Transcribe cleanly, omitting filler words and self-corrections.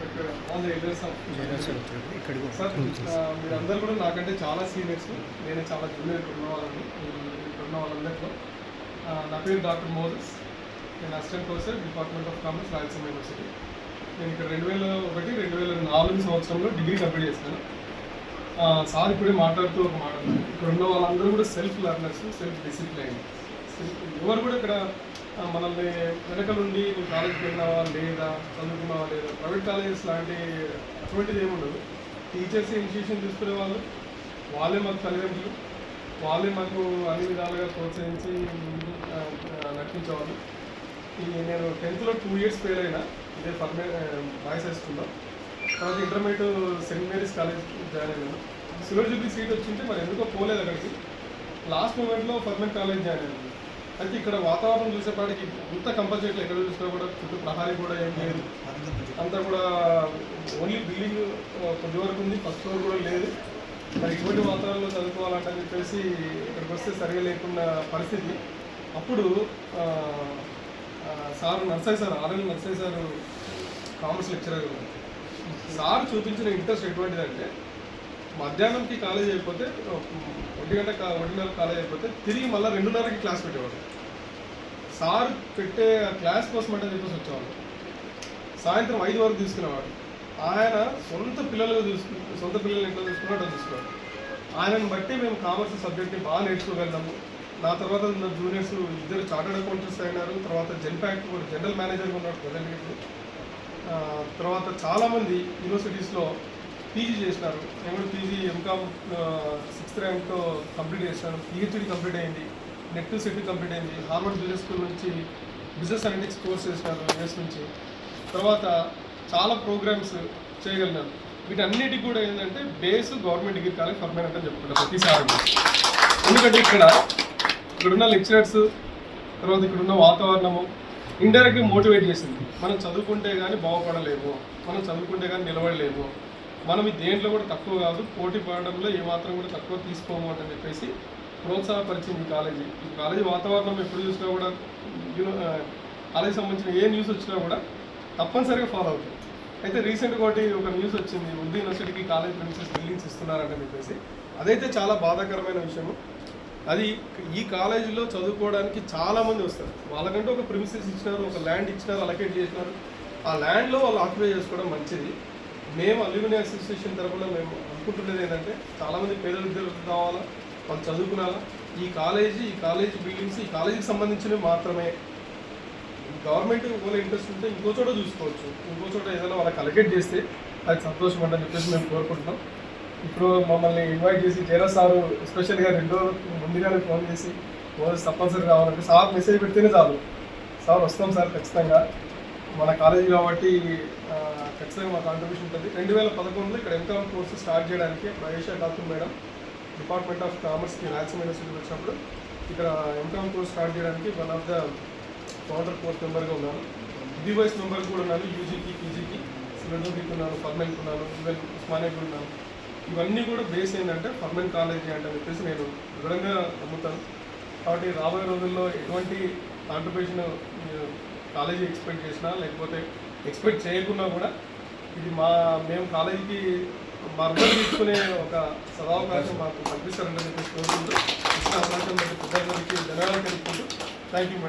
respected all the elders of sir మీరందరూ కూడా నాకంటే చాలా సీనియర్స్, నేను చాలా జూనియర్ ఉన్న వాళ్ళని ఉన్న వాళ్ళందరిలో. నా పేరు డాక్టర్ మోజెస్, నేను assistant professor department of commerce Rayalaseema university. నేను ఇక్కడ 2001-2004 సంవత్సరంలో డిగ్రీ కంప్లీట్ చేశాను. సార్ ఇప్పుడే మాట్లాడుతూ ఒక మాట, ఇక్కడ ఉన్న వాళ్ళందరూ కూడా సెల్ఫ్ లెర్నర్స్, సెల్ఫ్ డిసిప్లైన్. ఎవరు కూడా ఇక్కడ మనల్ని వెనక నుండి నువ్వు కాలేజీకి వెళ్ళినావా లేదా, చదువుకున్నావా లేదా, ప్రైవేట్ కాలేజెస్ లాంటి అటువంటిది ఏముండదు. టీచర్స్ ఇనిషియేషన్ తీసుకునే వాళ్ళు, వాళ్ళే మాకు తల్లిదండ్రులు, వాళ్ళే మాకు అన్ని విధాలుగా ప్రోత్సహించి నడిపించేవాళ్ళు. నేను 10th 2 years ఫెయిల్ అయినా, ఇదే బాయ్స్ హై స్కూల్లో. తర్వాత intermediate Saint Mary's college join అయినాను. సిల్వర్ జూబ్లీ సీట్ వచ్చింటే మరి ఎందుకో పోలేదు అక్కడికి. లాస్ట్ మూమెంట్లో పర్మనెంట్ కాలేజ్ జాయిన్ అయినాను. అయితే ఇక్కడ వాతావరణం చూసేపాటికి అంత కంపల్సరీ ఎక్కడ చూసినా కూడా చుట్టూ ప్రహారీ కూడా ఏం లేదు, అంతా కూడా ఓన్లీ బిల్డింగ్ కొద్ది వరకు ఉంది, ఫస్ట్ ఫ్లోర్ కూడా లేదు. మరి ఇటువంటి వాతావరణంలో చదువుకోవాలంటే చెప్పేసి ఇక్కడికి వస్తే సరిగా లేకున్న పరిస్థితి. అప్పుడు sir Narsayya sir, RL Narsayya sir commerce lecturer. Sir చూపించిన ఇంట్రెస్ట్ ఎటువంటిదంటే, మధ్యాహ్నంకి కాలేజ్ అయిపోతే 1:00 కాలేజ్ అయిపోతే తిరిగి మళ్ళీ 2:30కి క్లాస్ పెట్టేవాడు. సార్ పెట్టే క్లాస్ కోసం అంటే చెప్పేసి వచ్చేవాళ్ళు. సాయంత్రం 5 వరకు తీసుకునేవాడు. ఆయన సొంత పిల్లల్ని ఎట్లా చూసుకున్నాడో చూసుకున్నాడు. ఆయనను బట్టి మేము కామర్స్ సబ్జెక్ట్ని బాగా నేర్చుకోగలిగాము. నా తర్వాత ఉన్న జూనియర్స్ 2 చార్టర్డ్ అకౌంటెంట్స్ అయినారు. తర్వాత జెన్పాక్ట్ జనరల్ మేనేజర్గా ఉన్నాడు ప్రజెంట్. తర్వాత చాలామంది యూనివర్సిటీస్లో పీజీ చేసినారు. నేను కూడా పీజీ ఎంకామ్ 6th ర్యాంక్తో కంప్లీట్ చేశాను. పిహెచ్డి కంప్లీట్ అయింది, నెట్ సెట్ కంప్లీట్ అయింది. హార్వర్డ్ బిజినెస్ స్కూల్ నుంచి బిజినెస్ అనలిటిక్స్ కోర్స్ చేసినాను యూఎస్ నుంచి. తర్వాత చాలా ప్రోగ్రామ్స్ చేయగలిగినాను. వీటన్నిటికి కూడా ఏంటంటే base government degree college permanent అని చెప్పుకుంటాను ప్రతిసారి. ఎందుకంటే ఇక్కడున్న లెక్చరర్స్, తర్వాత ఇక్కడున్న వాతావరణము ఇండైరెక్ట్గా మోటివేట్ చేసింది. మనం చదువుకుంటే కానీ బాగుపడలేము, మనం చదువుకుంటే కానీ నిలబడలేము, మనం ఈ దేంట్లో కూడా తక్కువ కాదు, పోటీ పడడంలో ఏమాత్రం కూడా తక్కువ తీసుకోము అని చెప్పేసి ప్రోత్సాహపరిచింది ఈ కాలేజీ వాతావరణం. ఎప్పుడు చూసినా కూడా కాలేజీ సంబంధించిన ఏ న్యూస్ వచ్చినా కూడా తప్పనిసరిగా ఫాలో అవుతుంది. అయితే రీసెంట్గా ఒక న్యూస్ వచ్చింది, ఉర్దూ యూనివర్సిటీకి కాలేజ్ ప్రిన్సెస్ బిల్డింగ్స్ ఇస్తున్నారని చెప్పేసి. అదైతే చాలా బాధాకరమైన విషయము. అది ఈ కాలేజీలో చదువుకోవడానికి చాలామంది వస్తారు. వాళ్ళకంటే ఒక ప్రిన్సెస్ ఇచ్చినారు, ఒక ల్యాండ్ ఇచ్చినారు, అలొకేట్ చేసినారు. ఆ ల్యాండ్లో వాళ్ళు ఆక్యుపై చేసుకోవడం మంచిది. మేము అల్యూమిని అసోసియేషన్ తరఫున మేము అనుకుంటున్నది ఏంటంటే, చాలామంది పేద విద్యార్థులు కావాలా, వాళ్ళు చదువుకున్నారా. ఈ కాలేజీ బిల్డింగ్స్ ఈ కాలేజీకి సంబంధించినవి మాత్రమే. గవర్నమెంట్ ఒకవేళ ఇంట్రెస్ట్ ఉంటే ఇంకో చోట చూసుకోవచ్చు, ఇంకో చోట ఏదైనా వాళ్ళకి అలొకేట్ చేస్తే అది సంతోషం అని చెప్పేసి మేము కోరుకుంటున్నాం. ఇప్పుడు మమ్మల్ని ఇన్వైట్ చేసి జయరాజ్ సారు ఎస్పెషల్గా 2 రోజులు ముందుగానే ఫోన్ చేసి తప్పనిసరి రావాలంటే, సార్ మెసేజ్ పెడితేనే చాలు, సార్ వస్తాం సార్ ఖచ్చితంగా, మన కాలేజీ కాబట్టి ఖచ్చితంగా మా కాంట్రిబ్యూషన్ ఉంటుంది. 2011లో ఇక్కడ ఎంకామ్ కోర్సు స్టార్ట్ చేయడానికి Mahesha Thakur madam department of కామర్స్కి రాయలసీమ యూనివర్సిటీకి వచ్చినప్పుడు ఇక్కడ ఎంకామ్ కోర్స్ స్టార్ట్ చేయడానికి one of the founder course మెంబర్గా ఉన్నాను. డివైస్ మెంబర్ కూడా ఉన్నాను. యూజీకి, పీజీకి, సిలబస్కి ఉన్నాను, పర్మనెంట్ ఉన్నాను, ఈవెన్ ఉస్మానియాకి ఉన్నాను. ఇవన్నీ కూడా బేస్ ఏంటంటే పర్మనెంట్ కాలేజీ అంటే చెప్పేసి నేను వివరంగా నమ్ముతాను. కాబట్టి రాబోయే రోజుల్లో ఎటువంటి కాంట్రిబ్యూషన్ కాలేజీ ఎక్స్పెక్ట్ చేసినా, లేకపోతే ఎక్స్పెక్ట్ చేయకున్నా కూడా ఇది మేము కాలేజీకి మర్దలు తీసుకునే ఒక సదావకాశం మాకు కల్పిస్తారని చెప్పేసి కోరుకుంటూ, ఇచ్చిన అవకాశం ప్రజలందరికీ ధన్యవాదాలు తెలుపుకుంటూ థ్యాంక్ యూ మేడం.